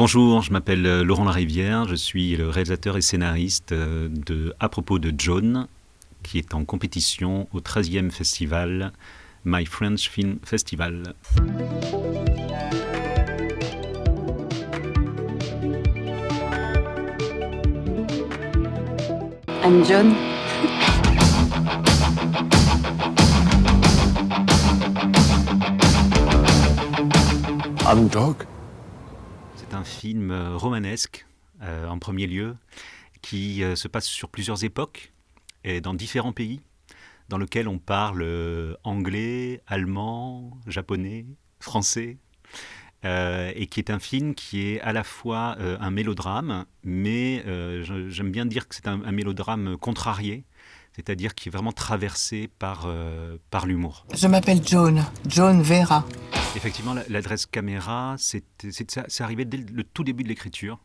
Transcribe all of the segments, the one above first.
Bonjour, je m'appelle Laurent Larivière, je suis le réalisateur et scénariste de À propos de John, qui est en compétition au 13e festival My French Film Festival. I'm John. I'm Dog. C'est un film romanesque, en premier lieu, qui se passe sur plusieurs époques et dans différents pays, dans lequel on parle anglais, allemand, japonais, français, et qui est un film qui est à la fois un mélodrame, mais j'aime bien dire que c'est un mélodrame contrarié, c'est-à-dire qui est vraiment traversé par l'humour. Je m'appelle John Vera. Effectivement, l'adresse caméra, c'est arrivé dès le tout début de l'écriture.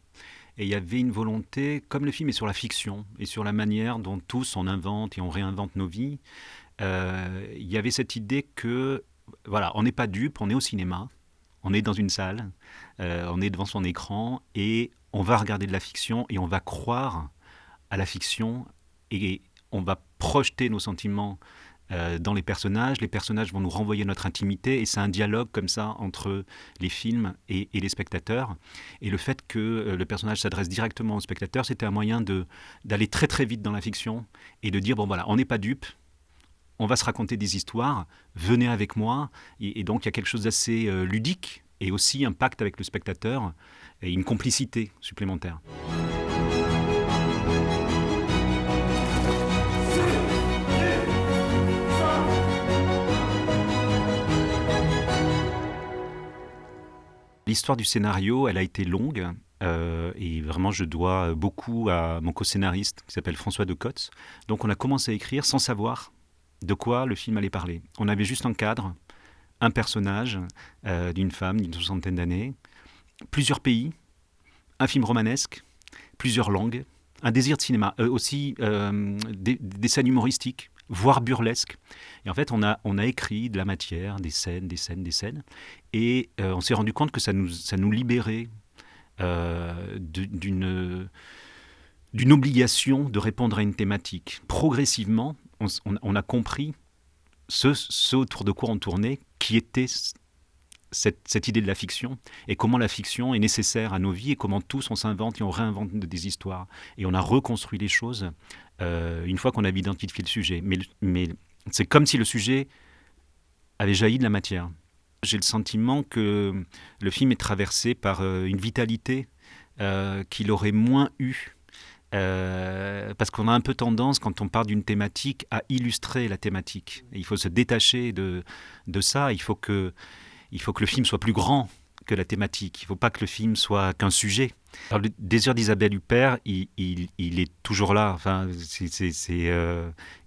Et il y avait une volonté, comme le film est sur la fiction et sur la manière dont tous on invente et on réinvente nos vies, il y avait cette idée que, voilà, on n'est pas dupe, on est au cinéma, on est dans une salle, on est devant son écran et on va regarder de la fiction et on va croire à la fiction et on va projeter nos sentiments dans les personnages vont nous renvoyer notre intimité et c'est un dialogue comme ça entre les films et les spectateurs. Et le fait que le personnage s'adresse directement au spectateur, c'était un moyen d'aller très très vite dans la fiction et de dire, bon voilà, on n'est pas dupes, on va se raconter des histoires, venez avec moi. Et donc il y a quelque chose d'assez ludique et aussi un pacte avec le spectateur et une complicité supplémentaire. L'histoire du scénario, elle a été longue et vraiment je dois beaucoup à mon co-scénariste qui s'appelle François Decotz. Donc on a commencé à écrire sans savoir de quoi le film allait parler. On avait juste un cadre, un personnage d'une femme d'une soixantaine d'années, plusieurs pays, un film romanesque, plusieurs langues, un désir de cinéma, aussi des scènes humoristiques, voire burlesques. Et en fait, on a écrit de la matière, des scènes, et on s'est rendu compte que ça nous libérait d'une obligation de répondre à une thématique. Progressivement, on a compris ce autour de quoi on tournait, qui était cette idée de la fiction et comment la fiction est nécessaire à nos vies et comment tous on s'invente et on réinvente des histoires et on a reconstruit les choses une fois qu'on avait identifié le sujet, mais c'est comme si le sujet avait jailli de la matière. J'ai le sentiment que le film est traversé par une vitalité qu'il aurait moins eu parce qu'on a un peu tendance, quand on parle d'une thématique, à illustrer la thématique. Et il faut se détacher de ça. Il faut que le film soit plus grand que la thématique. Il ne faut pas que le film soit qu'un sujet. Alors, le désir d'Isabelle Huppert, il est toujours là. Enfin, c'est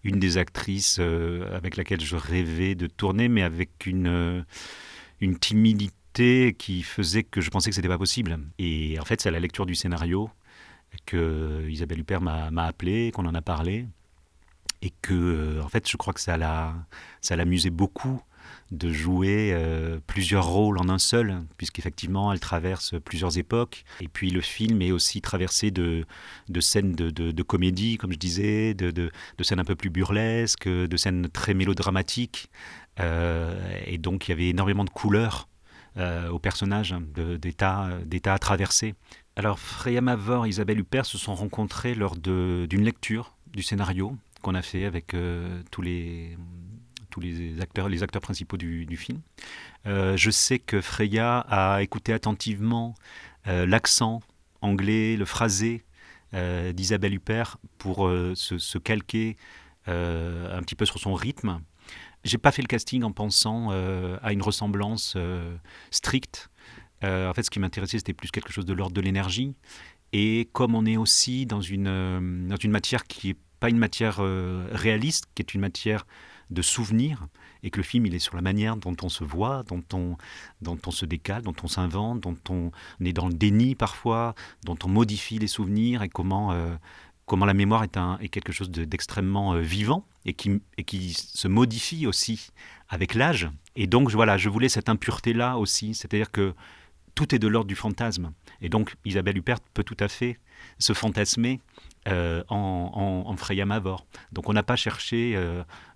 une des actrices avec laquelle je rêvais de tourner, mais avec une timidité qui faisait que je pensais que ce n'était pas possible. Et en fait, c'est à la lecture du scénario que Isabelle Huppert m'a appelé, qu'on en a parlé, et que, en fait, je crois que ça l'amusait beaucoup de jouer plusieurs rôles en un seul, puisqu'effectivement, elle traverse plusieurs époques. Et puis, le film est aussi traversé de scènes de comédie, comme je disais, de scènes un peu plus burlesques, de scènes très mélodramatiques. Et donc, il y avait énormément de couleurs aux personnages, d'états à traverser. Alors, Freya Mavor et Isabelle Huppert se sont rencontrés lors d'une lecture du scénario qu'on a fait avec tous les acteurs principaux du film. Je sais que Freya a écouté attentivement l'accent anglais, le phrasé d'Isabelle Huppert pour se calquer un petit peu sur son rythme. J'ai pas fait le casting en pensant à une ressemblance stricte. En fait, ce qui m'intéressait, c'était plus quelque chose de l'ordre de l'énergie. Et comme on est aussi dans une matière qui n'est pas une matière réaliste, qui est une matière de souvenirs, et que le film il est sur la manière dont on se voit, dont on se décale, dont on s'invente, dont on est dans le déni parfois, dont on modifie les souvenirs et comment la mémoire est quelque chose d'extrêmement vivant et qui se modifie aussi avec l'âge. Et donc voilà, je voulais cette impureté-là aussi, c'est-à-dire que tout est de l'ordre du fantasme. Et donc Isabelle Huppert peut tout à fait se fantasmer en Freya Mavor. Donc on n'a pas cherché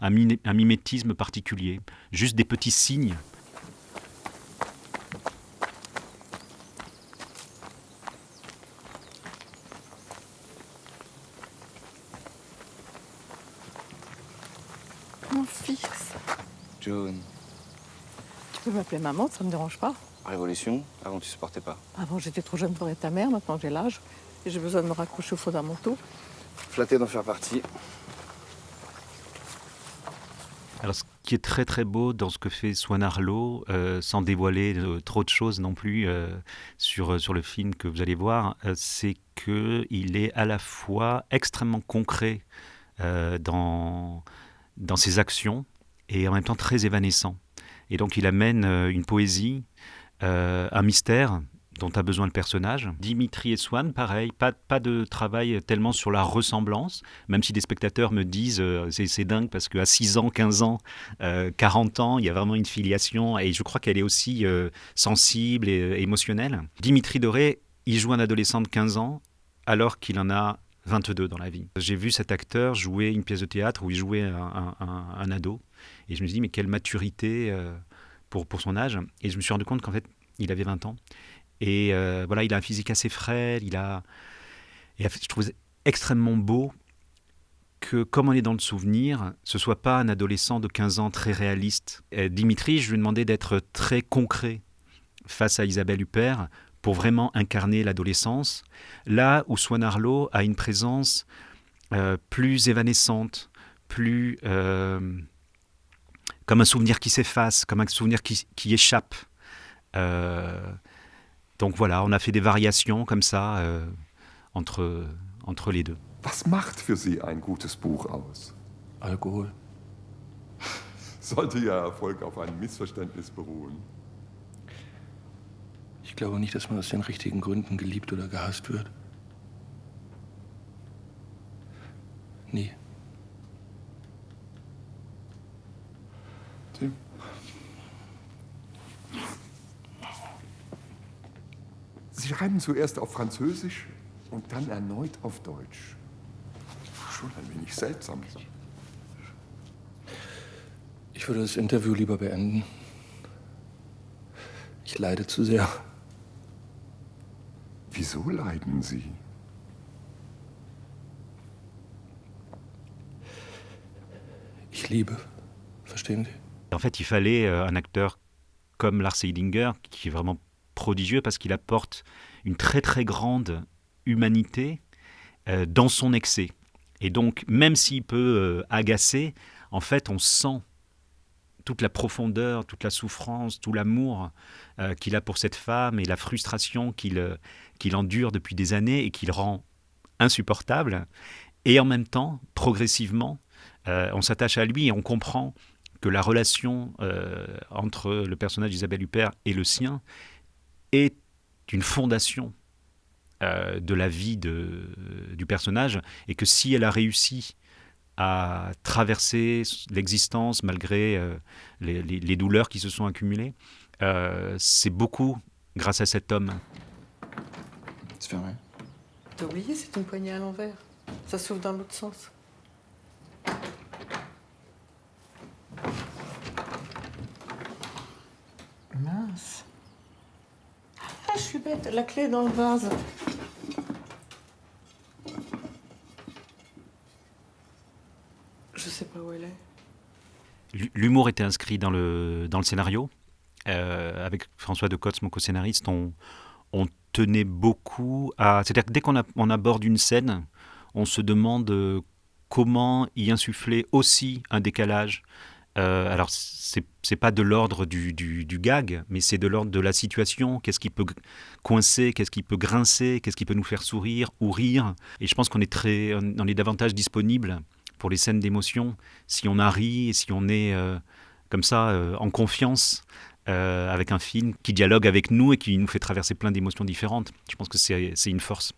un mimétisme particulier, juste des petits signes. Mon fils. Joan, Tu peux m'appeler maman, ça me dérange pas. révolution, avant tu supportais pas. Avant, j'étais trop jeune pour être ta mère, maintenant j'ai l'âge. Et j'ai besoin de me raccrocher aux fondamentaux. Flatté d'en faire partie. Alors ce qui est très très beau dans ce que fait Swan Arlo, sans dévoiler trop de choses non plus sur le film que vous allez voir, c'est qu'il est à la fois extrêmement concret dans ses actions et en même temps très évanescent. Et donc il amène une poésie, un mystère dont a besoin le personnage. Dimitri et Swan, pareil, pas de travail tellement sur la ressemblance, même si des spectateurs me disent c'est dingue parce qu'à 6 ans, 15 ans, 40 ans, il y a vraiment une filiation et je crois qu'elle est aussi sensible et émotionnelle. Dimitri Doré, il joue un adolescent de 15 ans alors qu'il en a 22 dans la vie. J'ai vu cet acteur jouer une pièce de théâtre où il jouait un ado et je me suis dit mais quelle maturité pour son âge, et je me suis rendu compte qu'en fait il avait 20 ans. Et voilà, il a un physique assez frêle, et je trouve extrêmement beau que, comme on est dans le souvenir, ce soit pas un adolescent de 15 ans très réaliste. Dimitri, je lui ai demandé d'être très concret face à Isabelle Huppert pour vraiment incarner l'adolescence, là où Swan Arlo a une présence plus évanescente, plus comme un souvenir qui s'efface, comme un souvenir qui échappe. Donc voilà, on a fait des variations comme ça entre les deux. Was macht für Sie ein gutes Buch aus? Alkohol. Sollte Ihr Erfolg auf einem Missverständnis beruhen? Ich glaube nicht, dass man aus den richtigen Gründen geliebt oder gehasst wird. Nie. Tim? Sie schreiben zuerst auf Französisch und dann erneut auf Deutsch. Schon ein wenig seltsam. Ich würde das Interview lieber beenden. Ich leide zu sehr. Wieso leiden Sie? Ich liebe. Verstehen Sie? En fait, il fallait un acteur comme Lars Eidinger, qui est vraiment prodigieux parce qu'il apporte une très très grande humanité dans son excès. Et donc, même s'il peut agacer, en fait, on sent toute la profondeur, toute la souffrance, tout l'amour qu'il a pour cette femme et la frustration qu'il endure depuis des années et qu'il rend insupportable. Et en même temps, progressivement, on s'attache à lui et on comprend que la relation entre le personnage d'Isabelle Huppert et le sien est une fondation de la vie du personnage, et que si elle a réussi à traverser l'existence malgré les douleurs qui se sont accumulées, c'est beaucoup grâce à cet homme. C'est fermé. T'as oublié, c'est une poignée à l'envers. Ça s'ouvre dans l'autre sens. Mince. Ah, je suis bête, la clé est dans le vase. Je sais pas où elle est. L'humour était inscrit dans le scénario. Avec François Decotz, mon co-scénariste, on tenait beaucoup à... C'est-à-dire que dès qu'on aborde une scène, on se demande comment y insuffler aussi un décalage. Alors, c'est pas de l'ordre du gag, mais c'est de l'ordre de la situation. Qu'est-ce qui peut coincer, qu'est-ce qui peut grincer, qu'est-ce qui peut nous faire sourire ou rire. Et je pense qu'on est davantage disponible pour les scènes d'émotion si on a ri et si on est comme ça en confiance avec un film qui dialogue avec nous et qui nous fait traverser plein d'émotions différentes. Je pense que c'est une force.